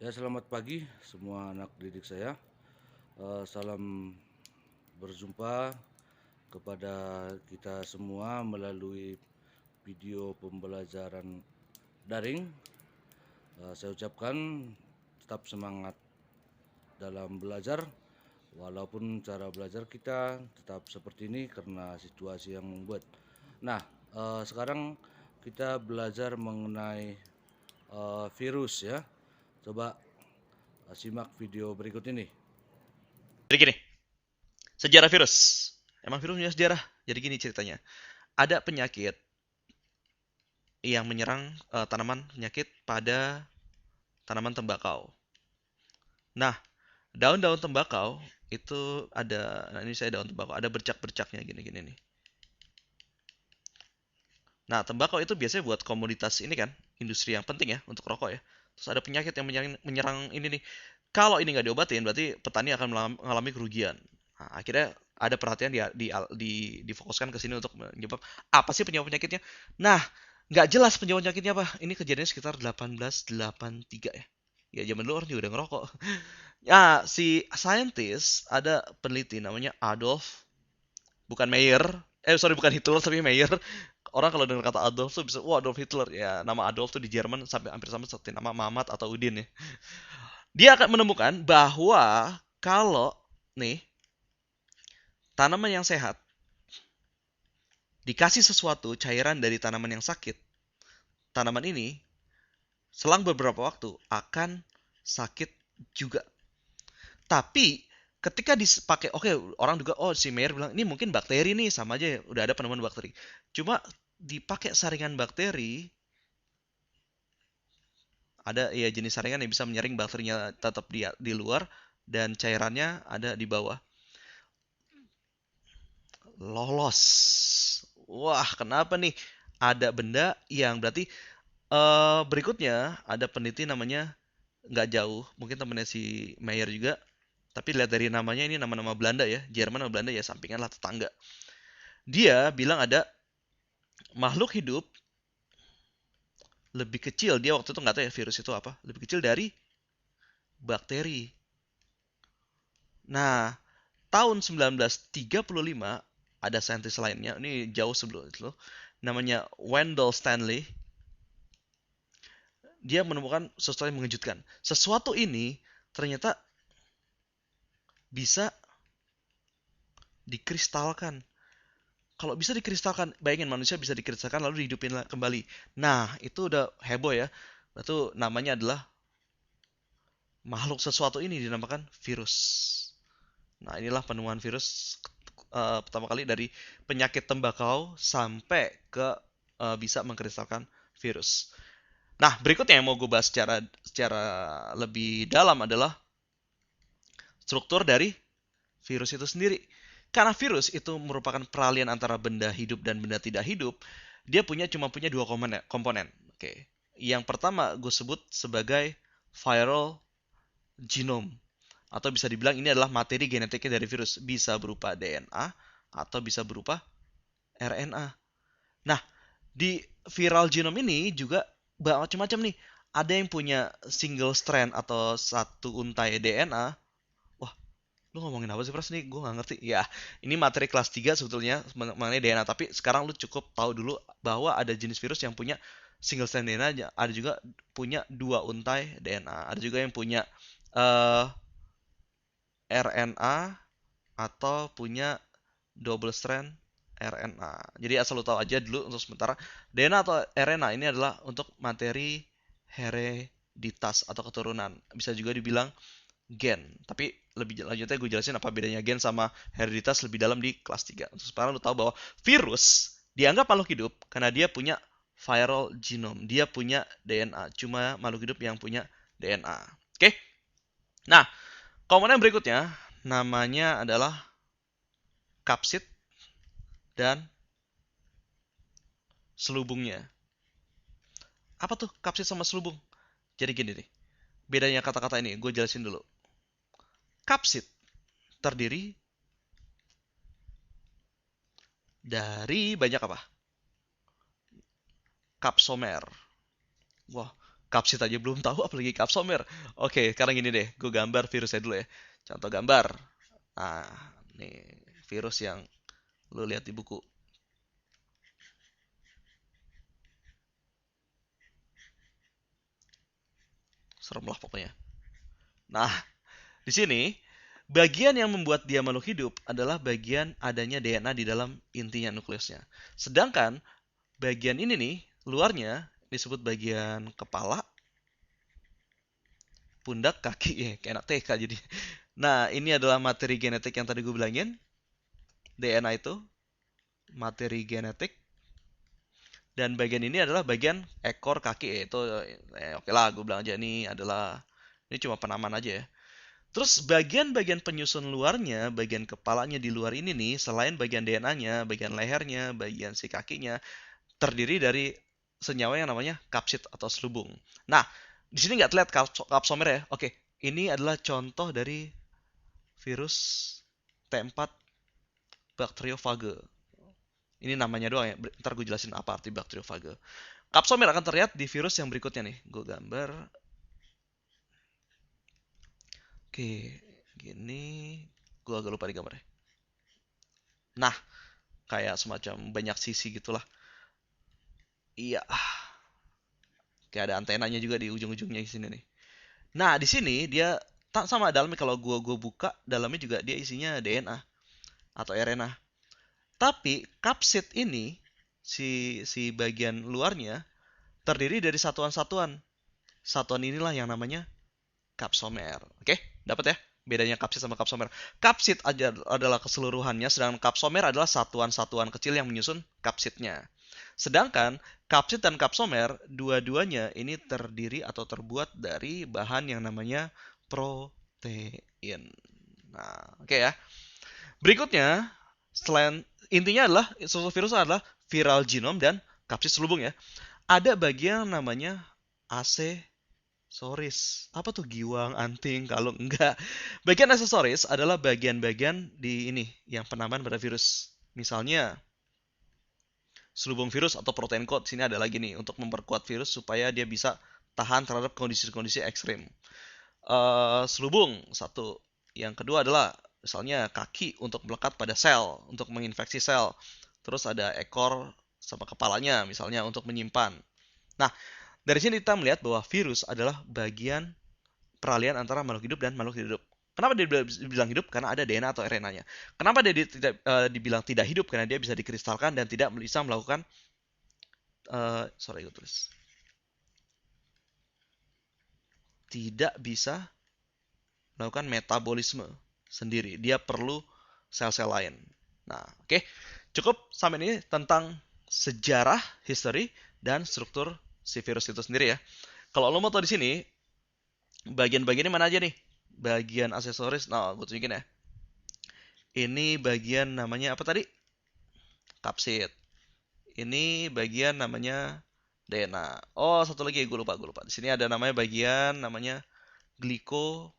Ya, selamat pagi semua anak didik saya. Salam berjumpa kepada kita semua melalui video pembelajaran daring. Saya ucapkan tetap semangat dalam belajar, walaupun cara belajar kita tetap seperti ini karena situasi yang membuat. Nah, sekarang kita belajar mengenai virus ya. Coba simak video berikut ini. Jadi gini, sejarah virus. Emang virus punya sejarah. Jadi gini ceritanya. Ada penyakit yang menyerang tanaman penyakit pada tanaman tembakau. Nah, daun-daun tembakau itu ada, nah ini saya daun tembakau, ada bercak-bercaknya gini-gini nih. Nah, tembakau itu biasanya buat komoditas ini kan, industri yang penting ya untuk rokok ya. Terus ada penyakit yang menyerang ini nih. Kalau ini nggak diobatin, berarti petani akan mengalami kerugian. Nah, akhirnya ada perhatian difokuskan ke sini untuk menyebab apa sih penyebab penyakitnya. Nah, nggak jelas penyebab penyakitnya apa. Ini kejadiannya sekitar 1883 ya. Ya zaman dulu orang juga udah ngerokok. Ya, si saintis ada peneliti namanya Adolf, bukan Mayer. Sorry, bukan Hitler tapi Mayer. Orang kalau dengar kata Adolf tuh bisa, wah Adolf Hitler. Ya, nama Adolf tuh di Jerman sampai hampir sama seperti nama Mamat atau Udin ya. Dia akan menemukan bahwa kalau nih tanaman yang sehat dikasih sesuatu cairan dari tanaman yang sakit, tanaman ini selang beberapa waktu akan sakit juga. Tapi ketika dipakai, oke, orang juga, oh si Mayer bilang ini mungkin bakteri nih, sama aja ya, udah ada penemuan bakteri. Cuma dipakai saringan bakteri, ada ya jenis saringan yang bisa menyaring bakterinya tetap di luar dan cairannya ada di bawah. Lolos. Wah, kenapa nih? Ada benda yang berarti berikutnya ada peneliti namanya nggak jauh, mungkin temennya si Mayer juga. Tapi lihat dari namanya ini nama-nama Belanda ya, Jerman atau Belanda ya, sampingan lah tetangga. Dia bilang ada makhluk hidup lebih kecil, dia waktu itu nggak tahu ya virus itu apa, lebih kecil dari bakteri. Nah, tahun 1935 ada saintis lainnya, ini jauh sebelum itu, namanya Wendell Stanley. Dia menemukan sesuatu yang mengejutkan. Sesuatu ini ternyata bisa dikristalkan. Kalau bisa dikristalkan, bayangin manusia bisa dikristalkan lalu dihidupin kembali. Nah, itu udah heboh ya. Itu namanya adalah makhluk sesuatu ini dinamakan virus. Nah, inilah penemuan virus pertama kali dari penyakit tembakau sampai ke bisa mengkristalkan virus. Nah, berikutnya yang mau gue bahas secara lebih dalam adalah struktur dari virus itu sendiri. Karena virus itu merupakan peralihan antara benda hidup dan benda tidak hidup, dia cuma punya dua komponen. Oke. Yang pertama gue sebut sebagai viral genome, atau bisa dibilang ini adalah materi genetiknya dari virus, bisa berupa DNA atau bisa berupa RNA. Nah, di viral genome ini juga macam-macam nih. Ada yang punya single strand atau satu untai DNA. Wah, lu ngomongin apa sih Pras nih? Gue nggak ngerti. Ya, ini materi kelas 3 sebetulnya mengenai DNA. Tapi sekarang lu cukup tahu dulu bahwa ada jenis virus yang punya single strand DNA. Ada juga punya dua untai DNA. Ada juga yang punya uh, RNA atau punya double strand RNA. Jadi asal lu tahu aja dulu untuk sementara, DNA atau RNA ini adalah untuk materi hereditas atau keturunan. Bisa juga dibilang gen. Tapi lebih lanjutnya gue jelasin apa bedanya gen sama hereditas lebih dalam di kelas 3. Untuk sekarang lu tahu bahwa virus dianggap makhluk hidup karena dia punya viral genome. Dia punya DNA. Cuma makhluk hidup yang punya DNA. Oke? Nah, komponen berikutnya namanya adalah kapsid dan selubungnya. Apa tuh kapsid sama selubung? Jadi gini nih, bedanya kata-kata ini gue jelasin dulu. Kapsid terdiri dari banyak apa? Kapsomer. Wah, Kapsid aja belum tahu, apalagi kapsomer. Oke, sekarang gini deh, gue gambar virusnya dulu ya. Contoh gambar. Nah, nih virus yang lu lihat di buku. Serem lah pokoknya. Nah, di sini bagian yang membuat dia makhluk hidup adalah bagian adanya DNA di dalam intinya nukleusnya. Sedangkan bagian ini nih, luarnya disebut bagian kepala, pundak, kaki, ya kayak anak TK jadi. Nah, ini adalah materi genetik yang tadi gue bilangin. DNA itu materi genetik, dan bagian ini adalah bagian ekor kaki, itu oke lah gue bilang aja ini cuma penamaan aja ya. Terus bagian-bagian penyusun luarnya, bagian kepalanya di luar ini nih, selain bagian DNA-nya, bagian lehernya, bagian si kakinya, terdiri dari senyawa yang namanya kapsid atau selubung. Nah, di sini nggak terlihat kapsomer ya. Oke, ini adalah contoh dari virus T4 bakteriofage. Ini namanya doang ya. Ntar gue jelasin apa arti bakteriofage. Kapsomer akan terlihat di virus yang berikutnya nih. Gue gambar. Oke, gini. Gue agak lupa di gambarnya. Nah, kayak semacam banyak sisi gitulah. Iya, kayak ada antenanya juga di ujung-ujungnya di sini nih. Nah, di sini dia tak sama dalamnya, kalau gua buka dalamnya juga dia isinya DNA atau RNA. Tapi kapsid ini si bagian luarnya terdiri dari satuan-satuan. Satuan inilah yang namanya kapsomer. Oke, dapat ya? Bedanya kapsid sama kapsomer. Kapsid adalah keseluruhannya, sedangkan kapsomer adalah satuan-satuan kecil yang menyusun kapsidnya. Sedangkan kapsid dan kapsomer, dua-duanya ini terdiri atau terbuat dari bahan yang namanya protein. Nah, oke ya. Berikutnya, selain intinya adalah suatu virus adalah viral genome dan kapsid selubung ya. Ada bagian namanya aksesoris. Apa tuh giwang, anting, kalung? Enggak. Bagian aksesoris adalah bagian-bagian di ini yang penamaan pada virus. Misalnya selubung virus atau protein code. Sini ada lagi nih untuk memperkuat virus supaya dia bisa tahan terhadap kondisi-kondisi ekstrim. Selubung satu. Yang kedua adalah misalnya kaki untuk melekat pada sel, untuk menginfeksi sel. Terus ada ekor sama kepalanya misalnya untuk menyimpan. Nah, dari sini kita melihat bahwa virus adalah bagian peralihan antara makhluk hidup dan makhluk hidup. Kenapa dia dibilang hidup? Karena ada DNA atau RNA-nya. Kenapa dia tidak dibilang tidak hidup? Karena dia bisa dikristalkan dan tidak bisa melakukan sorry gue tulis. Tidak bisa melakukan metabolisme sendiri. Dia perlu sel-sel lain. Nah, oke. Cukup sampai ini tentang sejarah, history, dan struktur si virus itu sendiri ya. Kalau lo mau tahu di sini, bagian-bagiannya mana aja nih? Bagian aksesoris, nah gue tunjukin ya. Ini bagian namanya apa tadi? Kapsid. Ini bagian namanya DNA. Oh, satu lagi gue lupa. Di sini ada namanya bagian namanya glikoprotein.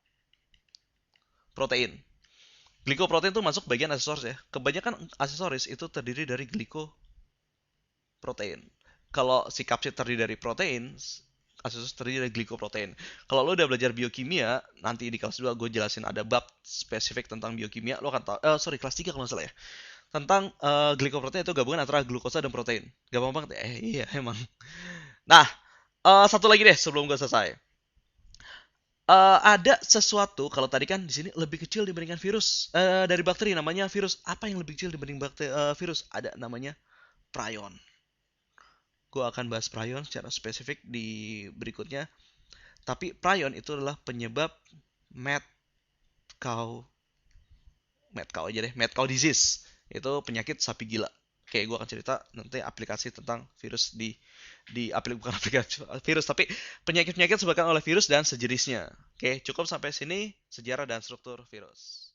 Glikoprotein itu masuk bagian aksesoris ya. Kebanyakan aksesoris itu terdiri dari glikoprotein. Kalau si kapsid terdiri dari protein, aksesoris terdiri dari glikoprotein. Kalau lo udah belajar biokimia, nanti di kelas 2 gue jelasin ada bab spesifik tentang biokimia. Lo akan tahu, kelas 3 kalau nggak salah ya. Tentang glikoprotein itu gabungan antara glukosa dan protein. Gampang banget ya? Iya emang. Nah, satu lagi deh sebelum gue selesai. Ada sesuatu, kalau tadi kan di sini lebih kecil dibandingkan virus dari bakteri, namanya virus. Apa yang lebih kecil dibanding virus? Ada namanya prion. Gue akan bahas prion secara spesifik di berikutnya. Tapi prion itu adalah penyebab mad cow disease. Itu penyakit sapi gila. Oke, gue akan cerita nanti aplikasi tentang virus bukan aplikasi virus, tapi penyakit-penyakit disebabkan oleh virus dan sejenisnya. Oke, cukup sampai sini sejarah dan struktur virus.